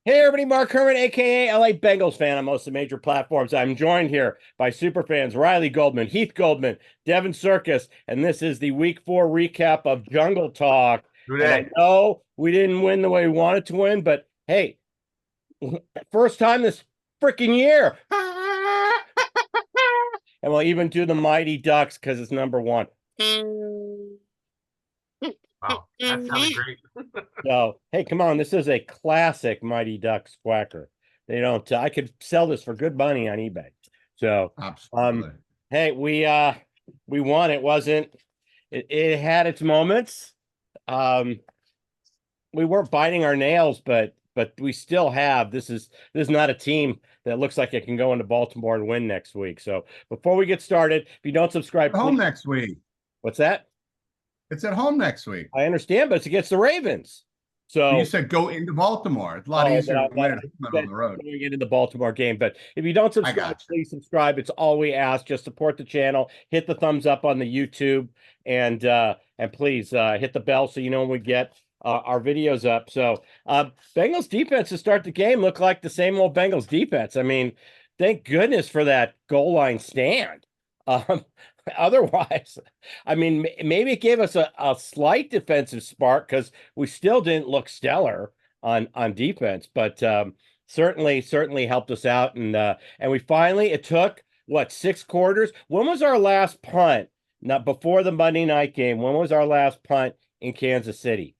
Hey everybody, Mark Herman, aka LA Bengals fan on most of the major platforms. I'm joined here by superfans Riley Goldman, Heath Goldman, Devin Circus, and this is the Week 4 recap of Jungle Talk. And I Today. know we didn't win the way we wanted to win, but hey, first time this freaking year. And we'll even do the Mighty Ducks because it's number one. Wow, that sounded great. So, hey, come on, this is a classic Mighty Ducks quacker. They don't. I could sell this for good money on eBay. So, um, Absolutely. hey, we won. It wasn't. It had its moments. Um, we weren't biting our nails, but we still have. This is not a team that looks like it can go into Baltimore and win next week. So, before we get started, if you don't subscribe, Home please. next week. What's that? It's at home next week. I understand, but it's against the Ravens. But you So. said go into Baltimore. It's a lot Oh, easier to win at home than on the road. going into the Baltimore game. But if you don't I subscribe, got you. please subscribe. It's all we ask. Just support the channel. Hit the thumbs up on the YouTube, and please hit the bell so you know when we get our videos up. So Bengals defense to start the game looked like the same old Bengals defense. I mean, thank goodness for that goal line stand. Um, Otherwise, I mean, maybe it gave us a slight defensive spark because we still didn't look stellar on defense, but certainly helped us out, and we finally, it took what, 6 quarters. When was our last punt? Not before the Monday night game. When was our last punt in Kansas City?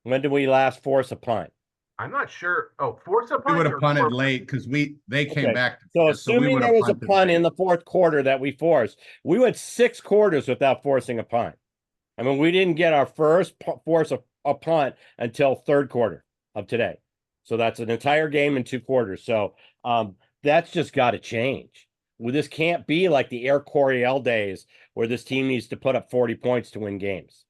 When did we last force a punt? I'm not sure. Oh, force a We punt would have or punted late because they came Okay. back to So beat us, so we assuming would there have was a punted punt in late. the fourth quarter that we forced, we went 6 quarters without forcing a punt. I mean, we didn't get our first force a punt until third quarter of today. So that's an entire game in 2 quarters. So that's just got to change. Well, this can't be like the Air Coryell days where this team needs to put up 40 points to win games.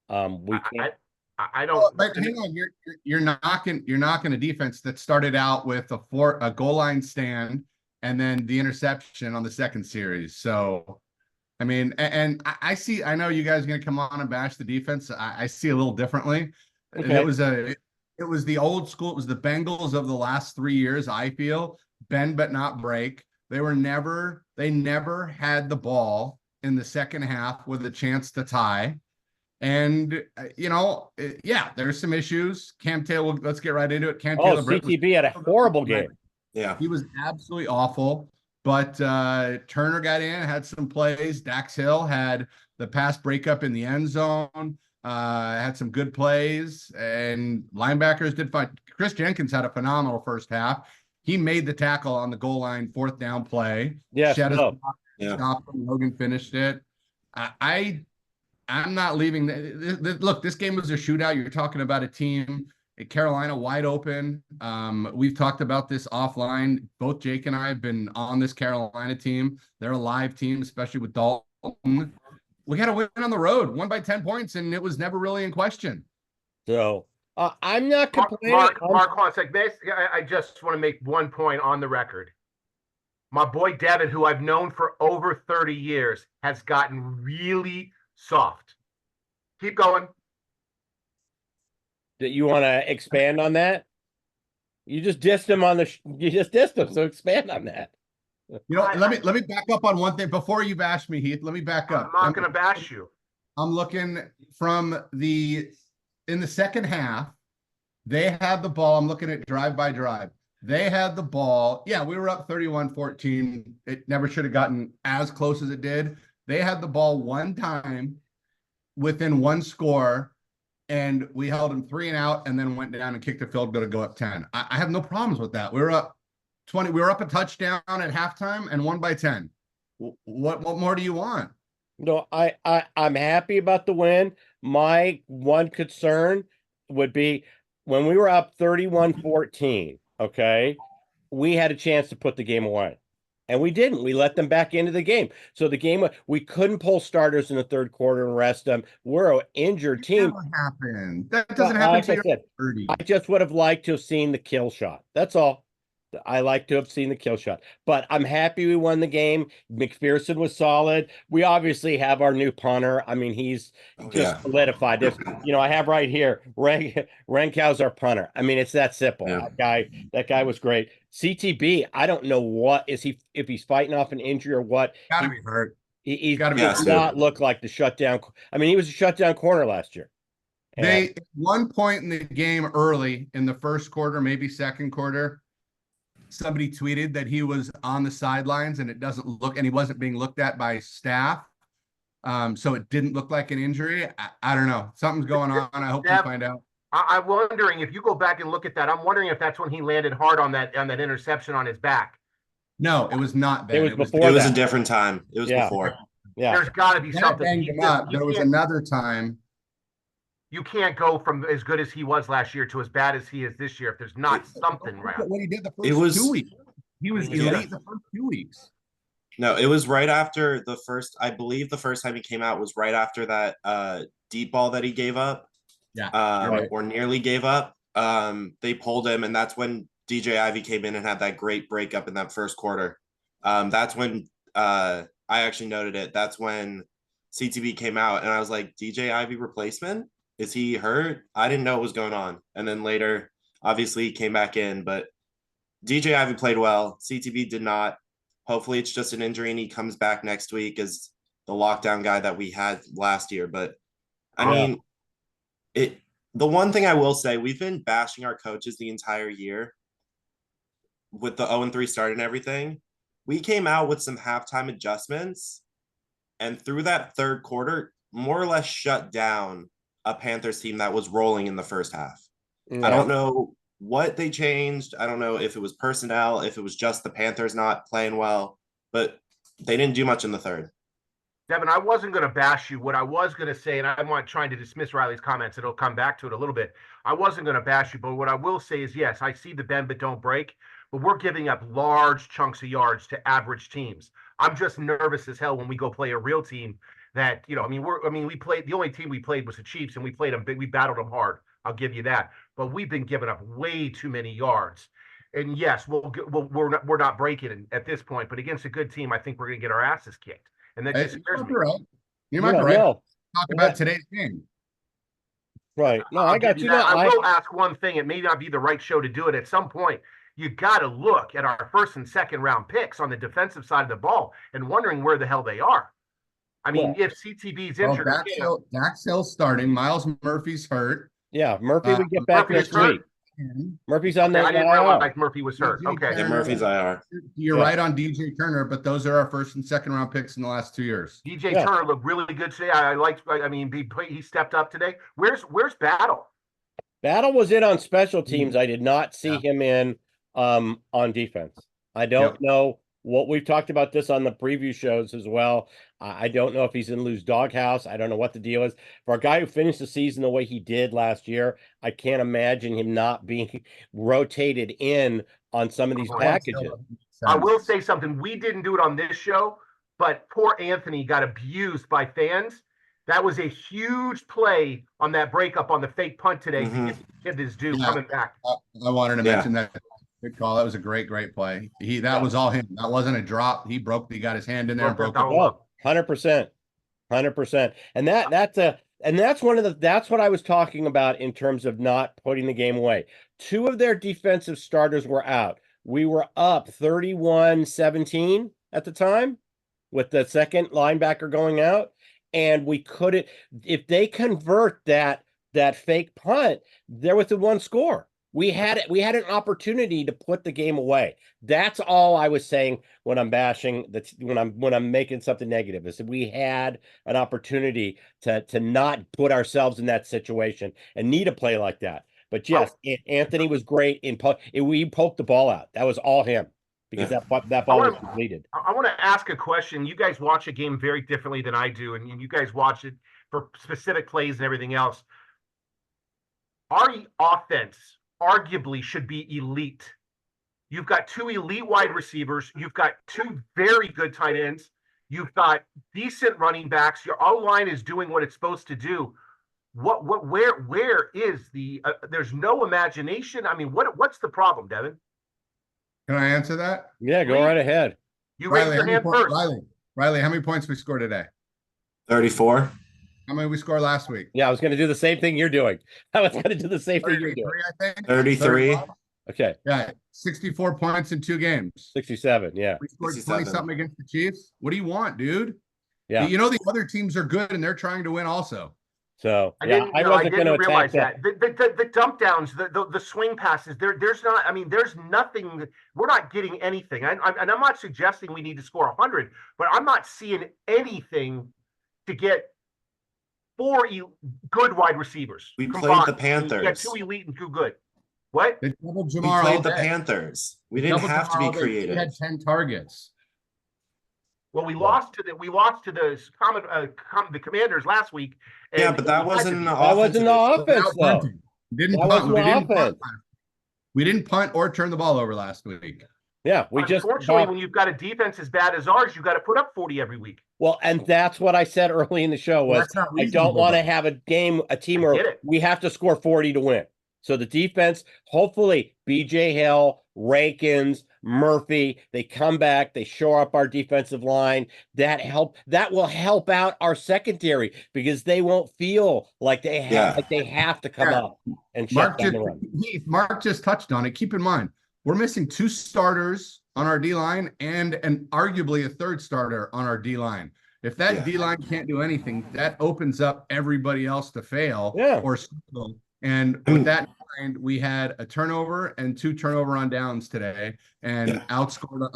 We I, can't. I Well, don't. but hang on, you're knocking a defense that started out with a goal line stand and then the interception on the second series. So I mean, and I see. I know you guys are going to come on and bash the defense. I see a little differently. Okay. It was the old school. It was the Bengals of the last 3 years. I feel bend but not break. They never had the ball in the second half with a chance to tie. And yeah, there's some issues. Cam Taylor. Let's get right into it. Cam Oh, Taylor Britt was CTB had a horrible game. Yeah. He was absolutely awful. But Turner got in, had some plays. Dax Hill had the pass breakup in the end zone, had some good plays, and linebackers did fine. Chris Jenkins had a phenomenal first half. He made the tackle on the goal line, fourth down play. Yes. Shed No. stopped him. Logan finished it. I'm not leaving. Look, this game was a shootout. You're talking about a team Carolina wide open. We've talked about this offline. Both Jake and I have been on this Carolina team. They're a live team, especially with Dalton. We had a win on the road, won by 10 points, and it was never really in question. So I'm not complaining. Mark, hold on a second. I just want to make one point on the record. My boy Devin, who I've known for over 30 years, has gotten really soft. Keep going. That you want to expand on that? You just dissed him you just dissed him, so expand on that. Let me back up on one thing before you bash me, Heath. Let me back up. I'm not going to bash you. I'm looking in the second half. They had the ball. I'm looking at drive by drive. They had the ball. Yeah, we were up 31-14. It never should have gotten as close as it did. They had the ball one time within one score, and we held them 3 and out, and then went down and kicked a field goal to go up 10. I have no problems with that. We were up 20. We were up a touchdown at halftime and won by 10. What more do you want? No, I'm happy about the win. My one concern would be when we were up 31-14, okay, we had a chance to put the game away. And we didn't. We let them back into the game. So the game, we couldn't pull starters in the third quarter and rest them. We're an injured team. That never happened. That doesn't happen Like until I said, you're 30. I just would have liked to have seen the kill shot. That's all. I like to have seen the kill shot, but I'm happy we won the game. McPherson was solid. We obviously have our new punter. I mean, he's Oh, just yeah. solidified this. I have right here, Renkow's our punter. I mean, it's that simple. Yeah. That guy was great. CTB, I don't know what is he, if he's fighting off an injury or what. Gotta be hurt. He Gotta be does hurt. not look like the shutdown. I mean, he was a shutdown corner last year. They at one point in the game early in the first quarter, maybe second quarter, somebody tweeted that he was on the sidelines and he wasn't being looked at by staff. So it didn't look like an injury. I don't know. Something's going on. I hope we find out. I'm wondering if you go back and look at that. I'm wondering if that's when he landed hard on that interception on his back. No, it was not that. It was before. It was a different time. It was before. Yeah. There's got to be something. There was another time. You can't go from as good as he was last year to as bad as he is this year if there's not something right. What he did the first 2 weeks. He was elite the first 2 weeks. No, it was right after the first. I believe the first time he came out was right after that deep ball that he gave up. Yeah, right. Or nearly gave up. They pulled him, and that's when DJ Ivey came in and had that great breakup in that first quarter. That's when I actually noted it. That's when CTB came out, and I was like, DJ Ivey replacement? Is he hurt? I didn't know what was going on. And then later, obviously, he came back in, but DJ Ivey played well. CTB did not. Hopefully, it's just an injury and he comes back next week as the lockdown guy that we had last year. But I mean, the one thing I will say, we've been bashing our coaches the entire year with the 0-3 start and everything. We came out with some halftime adjustments, and through that third quarter, more or less shut down a Panthers team that was rolling in the first half. Yeah. I don't know what they changed. I don't know if it was personnel, if it was just the Panthers not playing well, but they didn't do much in the third. Devin, I wasn't going to bash you. What I was going to say, and I'm not trying to dismiss Riley's comments, it'll come back to it a little bit. I wasn't going to bash you, but what I will say is, yes, I see the bend but don't break, but we're giving up large chunks of yards to average teams. I'm just nervous as hell when we go play a real team that, we played, the only team we played was the Chiefs, and we played them, we battled them hard. I'll give you that. But we've been giving up way too many yards. And yes, we're not breaking at this point, but against a good team, I think we're going to get our asses kicked. And that just scares me. You might be right. Talk about today's game. Right. No, I got you. I will ask one thing. It may not be the right show to do it. At some point, you got to look at our first and second round picks on the defensive side of the ball and wondering where the hell they are. I mean, if CTB's injured, Dax Hill's starting. Miles Murphy's hurt. Yeah, Murphy we get back next week. Murphy's on there. I didn't realize Murphy was hurt. Okay. Yeah, Murphy's IR. You're right on DJ Turner, but those are our first and second round picks in the last 2 years. DJ Turner looked really good today. He stepped up today. Where's Battle? Battle was in on special teams. I did not see him in on defense. I don't know what we've talked about this on the preview shows as well. I don't know if he's in Lou's doghouse. I don't know what the deal is. For a guy who finished the season the way he did last year, I can't imagine him not being rotated in on some of these packages. I will say something. We didn't do it on this show, but poor Anthony got abused by fans. That was a huge play on that breakup on the fake punt today to get his due coming back. I wanted to mention that. Good call. That was a great play. That was all him. That wasn't a drop. He got his hand in there and broke it. 100%. And that's what I was talking about in terms of not putting the game away. Two of their defensive starters were out. We were up 31-17 at the time with the second linebacker going out. And we couldn't, if they convert that fake punt, they're within one score. We had an opportunity to put the game away. That's all I was saying when I'm bashing when I'm making something negative, is that we had an opportunity to not put ourselves in that situation and need a play like that. But yes, Anthony was great we poked the ball out. That was all him, because that ball was completed. I want to ask a question. You guys watch a game very differently than I do, and you guys watch it for specific plays and everything else. Our offense arguably should be elite. You've got two elite wide receivers. You've got two very good tight ends. You've got decent running backs. Your O-line is doing what it's supposed to do. Where is the? There's no imagination. I mean, what's the problem, Devin? Can I answer that? Yeah, go Please. right ahead. You raised your hand first. Riley, how many points we score today? 34. How many we score last week? Yeah, I was going to do the same thing you're doing. I was going to do the same thing you're 33, doing. I think. 33. Okay. Yeah, 64 points in 2 games. 67. Yeah. We scored 67. 20 something against the Chiefs. What do you want, dude? Yeah. You know the other teams are good and they're trying to win also. So I yeah, I wasn't going to realize attack that. The dump downs, the swing passes. There's not. I mean, there's nothing. We're not getting anything. And I'm not suggesting we need to score 100, but I'm not seeing anything to get 4 good wide receivers. We combined. played the Panthers. Yeah, 2 elite and 2 good. What? They doubled We Jamar all played the day. Panthers. We They didn't doubled have to Jamar be all day. He creative. had 10 targets. Well, we lost to the Commanders last week. And Yeah, but that wasn't an That wasn't the offensive. offense, Without though. punting. We didn't That punt. wasn't the offense. We didn't punt or turn the ball over last week. Yeah, we just Unfortunately, when you've got a defense as bad as ours, you got to put up 40 every week. well, and that's what I said early in the show was That's not I don't reasonable, want to though. have a team I where get it. we have to score 40 to win. So the defense, hopefully, BJ Hill, Rankins, Murphy, they come back, they shore up our defensive line. That will help out our secondary because they won't feel like they have to come up and shut down the run. Mark just touched on it. Keep in mind, we're missing 2 starters on our D-line and arguably a 3rd starter on our D-line. If that D-line can't do anything, that opens up everybody else to fail or struggle. And with that in mind, we had a turnover and 2 turnover on downs today and outscored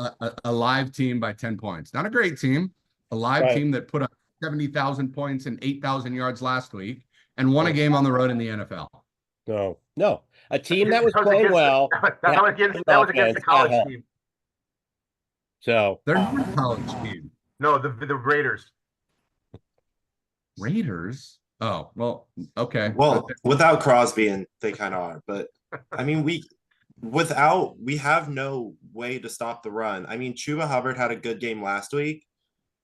a live team by 10 points. Not a great team, a live team that put up 70,000 points and 8,000 yards last week and won a game on the road in the NFL. No. A team that was playing well. That was against the college team. So they're not a college team. No, the Raiders. Raiders? Oh, well, okay. Well, without Crosby, and they kind of are, but I mean, we have no way to stop the run. I mean, Chuba Hubbard had a good game last week,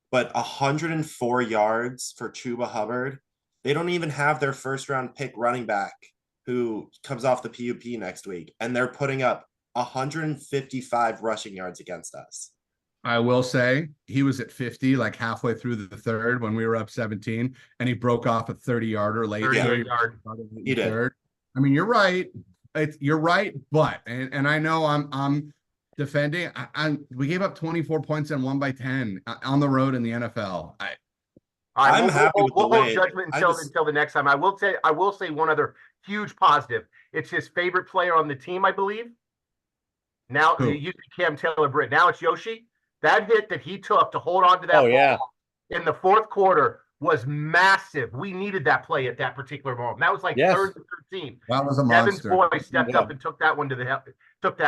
but 104 yards for Chuba Hubbard. They don't even have their 1st-round pick running back who comes off the PUP next week, and they're putting up 155 rushing yards against us. I will say he was at 50, like halfway through the 3rd when we were up 17, and he broke off a 30-yarder late. 38-yard. He did. 3rd. I mean, you're right. You're right, but and I know I'm defending. We gave up 24 points and won by 10 on the road in the NFL. I'm happy with the we'll way. hold judgment until the next time. I will say one other huge positive. It's his favorite player on the team, I believe. Now it used to be Cam Taylor-Britt. Now it's Yoshi. That hit that he took to hold on to that ball in the 4th quarter was massive. We needed that play at that particular moment. That was like 3rd and 13. That was a monster. Devin's boy stepped up and took that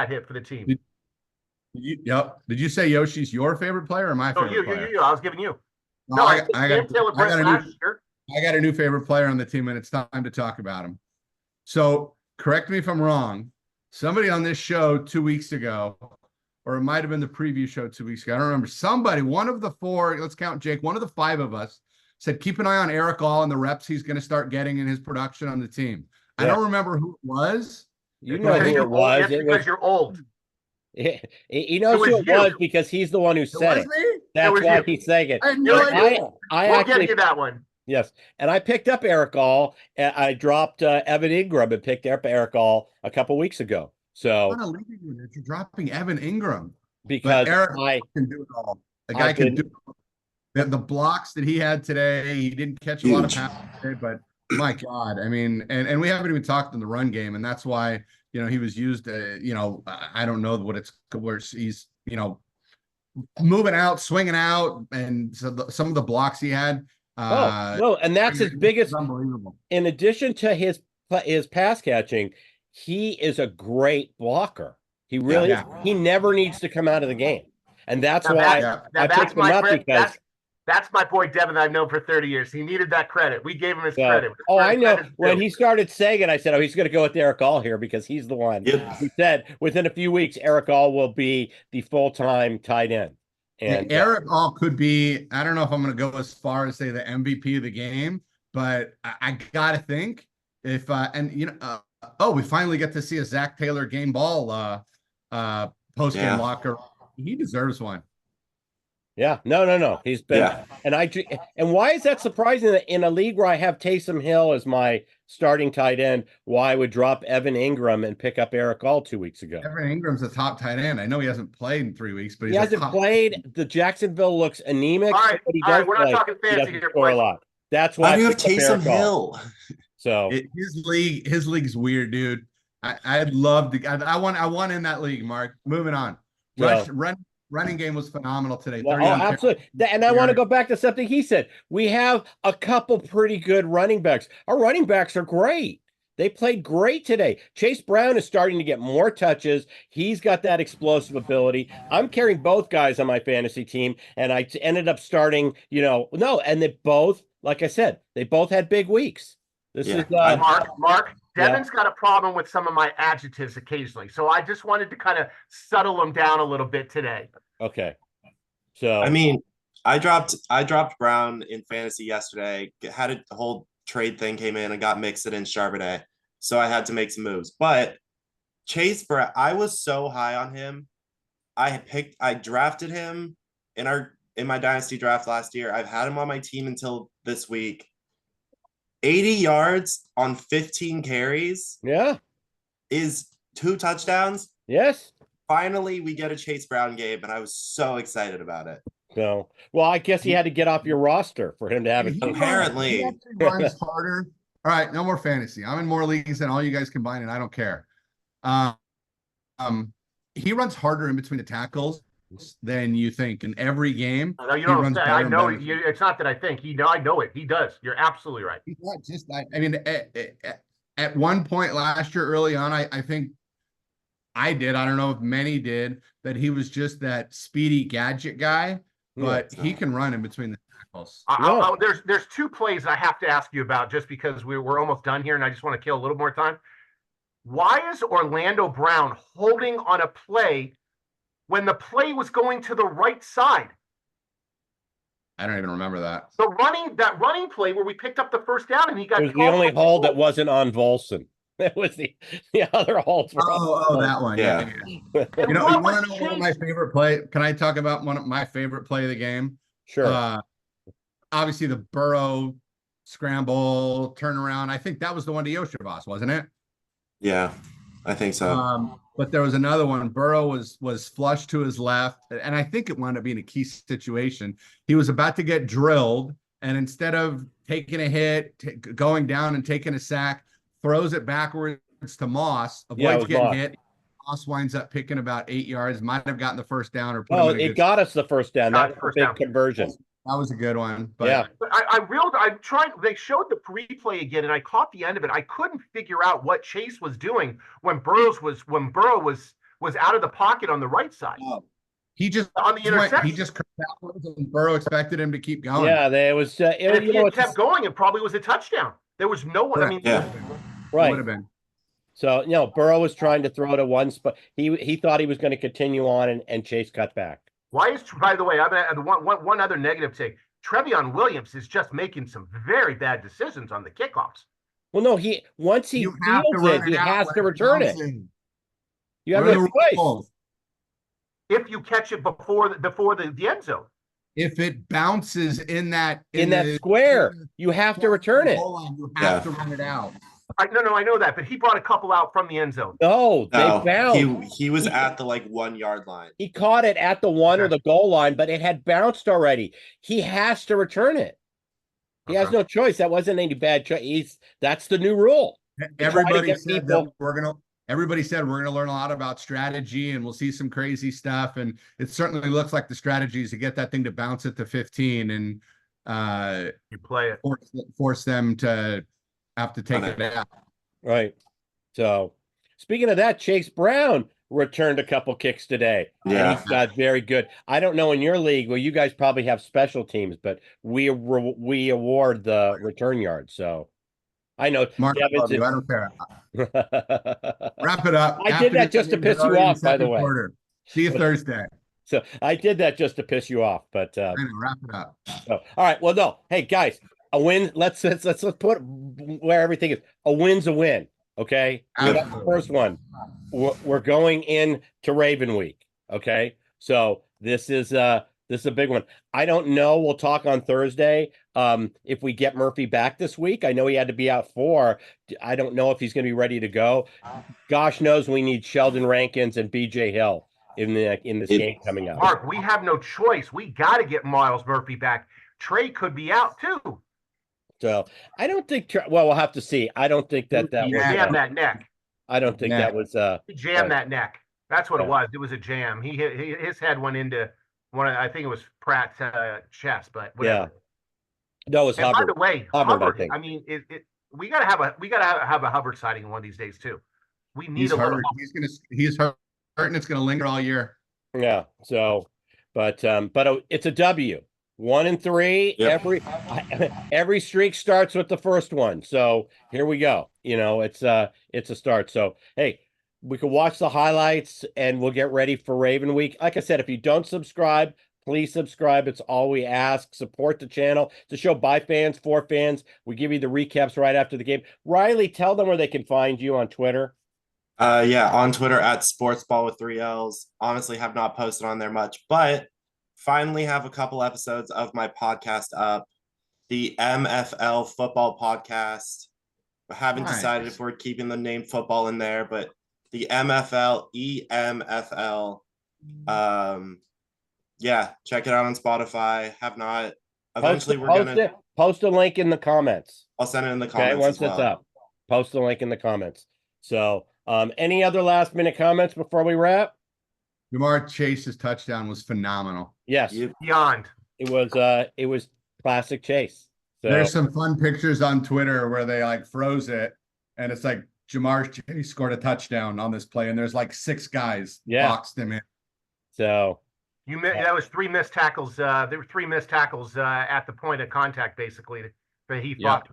hit for the team. Did you say Yoshi's your favorite player or my favorite player? I was giving you. No, I got a new favorite player on the team, and it's time to talk about him. So correct me if I'm wrong. Somebody on this show 2 weeks ago, or it might have been the preview show 2 weeks ago. I don't remember. Somebody, one of the 4, let's count Jake, one of the 5 of us said, keep an eye on Eric All and the reps he's going to start getting in his production on the team. I don't remember who it was. You know who it was. Because you're old. He knows who it was because he's the one who said it. That's why he's saying it. I had no idea. We'll get you that one. Yes. And I picked up Eric All. I dropped Evan Ingram and picked up Eric All a couple weeks ago. So you're dropping Evan Ingram because Eric can do it all. The guy can do it. The blocks that he had today, he didn't catch a lot of passes, but my God, I mean, and we haven't even talked in the run game, and that's why he was used. I don't know where he's moving out, swinging out, and so some of the blocks he had. And that's his biggest. Unbelievable. In addition to his pass catching, he is a great blocker. He really is. He never needs to come out of the game. And that's why I picked him up because that's my boy Devin that I've known for 30 years. He needed that credit. We gave him his credit. I know. When he started saying it, I said, he's going to go with Eric All here because he's the one. He said within a few weeks, Eric All will be the full-time tight end. And Eric All could be, I don't know if I'm going to go as far as say the MVP of the game, but I got to think if, we finally get to see a Zach Taylor game ball post-game Yeah. locker. He deserves one. Yeah, no. He's been, Yeah. and why is that surprising that in a league where I have Taysom Hill as my starting tight end, why I would drop Evan Ingram and pick up Eric All 2 weeks ago? Evan Ingram's a top tight end. I know he hasn't played in 3 weeks, but He he's hasn't played. The Jacksonville looks anemic. All right, but he all right, does we're not play. talking He fancy doesn't here, score a boys. lot. That's why Why do you I have picked up Taysom Eric All. Hill? So his league's weird, dude. I'd love to. I want in that league, Mark. Moving on. Running game was phenomenal today. well, oh, absolutely. And I want to go back to something he said. We have a couple pretty good running backs. Our running backs are great. They played great today. Chase Brown is starting to get more touches. He's got that explosive ability. I'm carrying both guys on my fantasy team, and I ended up starting, and they both, like I said, they both had big weeks. This is Mark, Devin's got a problem with some of my adjectives occasionally. So I just wanted to kind of settle them down a little bit today. Okay. So I mean, I dropped Brown in fantasy yesterday. Had a whole trade thing came in and got Mixon and Charbonnet. So I had to make some moves. But Chase Brown, I was so high on him. I drafted him in my dynasty draft last year. I've had him on my team until this week. 80 yards on 15 carries. Yeah. Is 2 touchdowns. Yes. Finally, we get a Chase Brown game, and I was so excited about it. So, well, I guess he had to get off your roster for him to have it. Apparently. He runs harder. All right, no more fantasy. I'm in more leagues than all you guys combined, and I don't care. He runs harder in between the tackles than you think in every game. No, you don't say. I know it. It's not that I think. I know it. He does. You're absolutely right. He's not just like, I mean, at one point last year, early on, I think I did. I don't know if many did, that he was just that speedy gadget guy, but he can run in between the tackles. There's 2 plays I have to ask you about just because we're almost done here and I just want to kill a little more time. Why is Orlando Brown holding on a play when the play was going to the right side? I don't even remember that. That running play where we picked up the first down and he got. It was the only hold that wasn't on Volson. That was the other holds. Oh, that one. Yeah. You want to know one of my favorite play? Can I talk about one of my favorite play of the game? Sure. Obviously the Burrow scramble turnaround. I think that was the one to Yoshivas, wasn't it? Yeah, I think so. But there was another one. Burrow was flush to his left, and I think it wound up being a key situation. He was about to get drilled, and instead of taking a hit, going down and taking a sack, throws it backwards to Moss, avoids getting hit. Moss winds up picking about 8 yards, might have gotten the first down or put him in it got us the first down. That was a big conversion. That was a good one. But yeah. I tried, they showed the replay again and I caught the end of it. I couldn't figure out what Chase was doing when Burrow was out of the pocket on the right side. He just on the interception. He just backwards and Burrow expected him to keep going. Yeah, there was if he had kept going, it probably was a touchdown. There was no one. Correct. I mean, right. Would have been. So, Burrow was trying to throw to one spot. He thought he was going to continue on, and Chase cut back. Why is, by the way, I'm gonna one other negative take. Trevion Williams is just making some very bad decisions on the kickoffs. Well, no, once he feels it, he has to return it. You have no choice. If you catch it before the end zone. If it bounces in that square, you have to return it. You have to run it out. I know that, but he brought a couple out from the end zone. No, they bounced. He was at the 1 yard line. He caught it at the 1 or the goal line, but it had bounced already. He has to return it. He has no choice. That wasn't any bad choice. That's the new rule. Everybody said that we're gonna learn a lot about strategy and we'll see some crazy stuff. And it certainly looks like the strategy is to get that thing to bounce at the 15 and you play it, force them to have to take it out. Right. So, speaking of that, Chase Brown returned a couple kicks today. Yeah. And he's got very good. I don't know in your league, well, you guys probably have special teams, but we award the return yards. So, I know. Mark, I don't care. Wrap it up. I did that just to piss you off, by the way. See you Thursday. So, I did that just to piss you off, but wrap it up. So, all right. Well, no. Hey, guys. A win. Let's put where everything is. A win's a win. Okay. We got the first one. We're going in to Raven Week. Okay, so this is a big one. I don't know. We'll talk on Thursday. If we get Murphy back this week, I know he had to be out 4. I don't know if he's going to be ready to go. Gosh knows we need Sheldon Rankins and BJ Hill in this game coming up. Mark, we have no choice. We got to get Miles Murphy back. Trey could be out too. So I don't think. Well, we'll have to see. I don't think that He was. jammed that neck. I don't think that was. He jammed that neck. That's what it Yeah. was. It was a jam. His head went into one of, I think it was Pratt's chest, but whatever. Yeah. No, it was And Hubbard. by the way, Hubbard, I Hubbard. think. I mean, we gotta have a Hubbard sighting one of these days too. We need He's a little. hurt. He's hurt, and it's gonna linger all year. Yeah. So, but it's a W. 1-3. Yep. Every streak starts with the first one. So here we go. It's a start. So hey, we can watch the highlights and we'll get ready for Raven Week. Like I said, if you don't subscribe, please subscribe. It's all we ask. Support the channel. It's a show by fans, for fans. We give you the recaps right after the game. Riley, tell them where they can find you on Twitter. Yeah, on Twitter at sportsball with 3 L's. Honestly, have not posted on there much, but finally have a couple episodes of my podcast up. The MFL football podcast. I haven't decided if we're keeping the name football in there, but the MFL, EMFL. Yeah, check it out on Spotify. Have not. Eventually, post a link in the comments. I'll send it in the comments. Okay, once it's up, post a link in the comments. So, any other last minute comments before we wrap? Jamar Chase's touchdown was phenomenal. Yes, Beyond. it was classic Chase. So, There's some fun pictures on Twitter where they like froze it, and it's like Jamar Chase scored a touchdown on this play, and there's like 6 guys boxed him in. So that was 3 missed tackles. There were 3 missed tackles at the point of contact, basically, that he fought.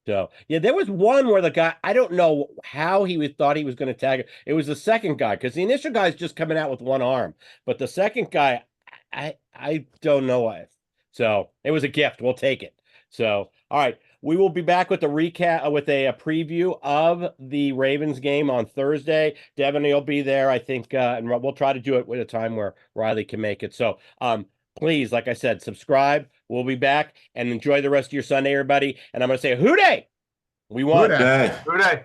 So there was one where the guy, I don't know how thought he was going to tag it. It was the second guy, because the initial guy's just coming out with one arm, but the second guy, I don't know why. So it was a gift. We'll take it. So all right, we will be back with a recap, with a preview of the Ravens game on Thursday. Devin, you'll be there, I think, and we'll try to do it at a time where Riley can make it. So please, like I said, subscribe. We'll be back, and enjoy the rest of your Sunday, everybody. And I'm going to say, Hooday! We won. Hooday. Hooday.